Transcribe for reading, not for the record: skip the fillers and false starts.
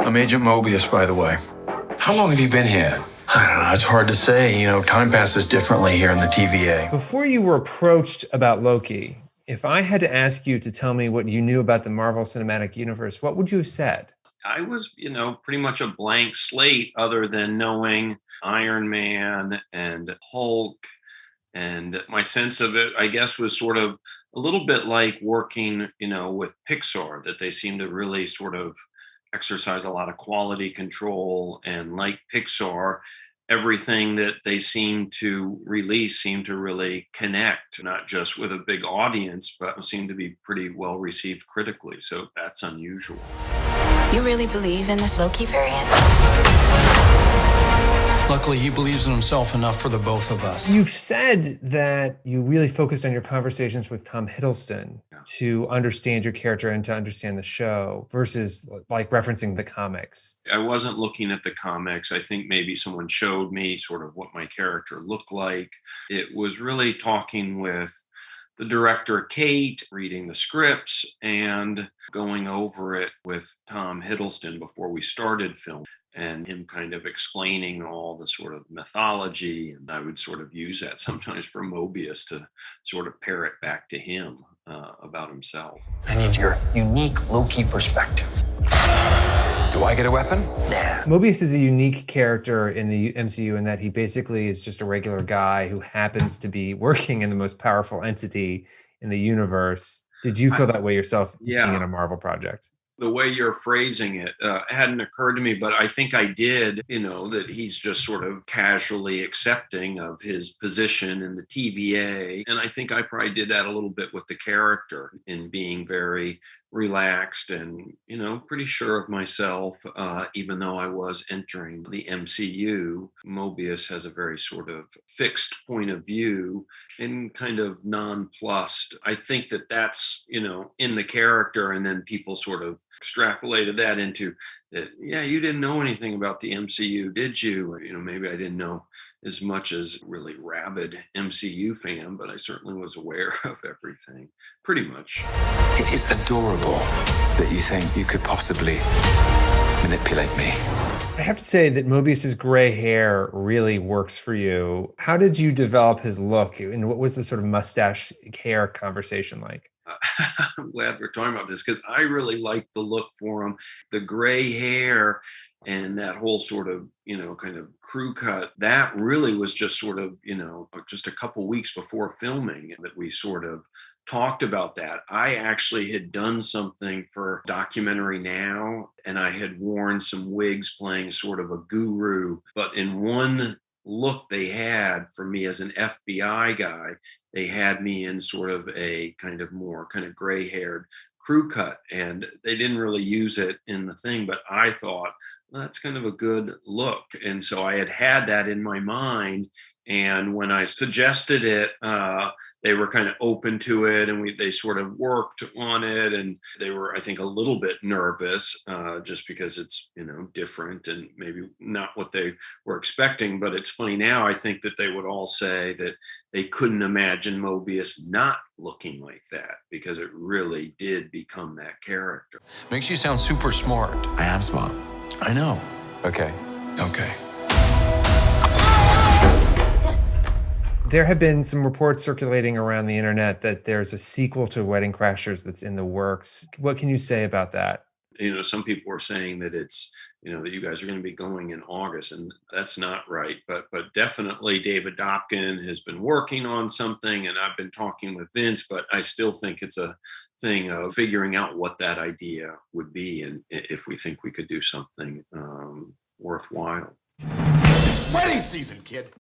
I'm Agent Mobius, by the way. How long have you been here? I don't know, it's hard to say. You know, time passes differently here in the TVA. Before you were approached about Loki, if I had to ask you to tell me what you knew about the Marvel Cinematic Universe, what would you have said? I was, pretty much a blank slate other than knowing Iron Man and Hulk. And my sense of it, I guess, was sort of a little bit like working, with Pixar, that they seem to really sort of exercise a lot of quality control. And like Pixar, everything that they seem to release seemed to really connect, not just with a big audience, but seemed to be pretty well received critically. So that's unusual. You really believe in this Loki variant? Luckily, he believes in himself enough for the both of us. You've said that you really focused on your conversations with Tom Hiddleston to understand your character and to understand the show versus like referencing the comics. I wasn't looking at the comics. I think maybe someone showed me sort of what my character looked like. It was really talking with the director, Kate, reading the scripts and going over it with Tom Hiddleston before we started filming, and him kind of explaining all the sort of mythology. And I would sort of use that sometimes for Mobius to sort of parrot back to him about himself. I need your unique Loki perspective. Do I get a weapon? Nah. Mobius is a unique character in the MCU in that he basically is just a regular guy who happens to be working in the most powerful entity in the universe. Did you feel that way yourself being in a Marvel project? The way you're phrasing it hadn't occurred to me, but I think I did, that he's just sort of casually accepting of his position in the TVA. And I think I probably did that a little bit with the character in being very relaxed and, pretty sure of myself, even though I was entering the MCU. Mobius has a very sort of fixed point of view and kind of nonplussed. I think that that's, in the character, and then people sort of extrapolated that into that, yeah, you didn't know anything about the MCU, did you? Or, maybe I didn't know as much as really rabid MCU fan, but I certainly was aware of everything, pretty much. It is adorable that you think you could possibly manipulate me. I have to say that Mobius's gray hair really works for you. How did you develop his look, and what was the sort of mustache hair conversation like? I'm glad we're talking about this because I really liked the look for him. The gray hair and that whole sort of, kind of crew cut, that really was just sort of, just a couple weeks before filming that we sort of talked about that. I actually had done something for Documentary Now, and I had worn some wigs playing sort of a guru, but in one look they had for me as an FBI guy, they had me in sort of a kind of more kind of gray haired crew cut, and they didn't really use it in the thing, but I thought, well, that's kind of a good look. And so I had that in my mind. And when I suggested it, they were kind of open to it, and they sort of worked on it. And they were, I think, a little bit nervous just because it's, different and maybe not what they were expecting. But it's funny now, I think that they would all say that they couldn't imagine Mobius not looking like that because it really did become that character. Makes you sound super smart. I am smart. I know. Okay. There have been some reports circulating around the internet that there's a sequel to Wedding Crashers that's in the works. What can you say about that? Some people are saying that it's, that you guys are going to be going in August, and that's not right. But definitely David Dobkin has been working on something, and I've been talking with Vince, but I still think it's a thing of figuring out what that idea would be and if we think we could do something worthwhile. It's wedding season, kid.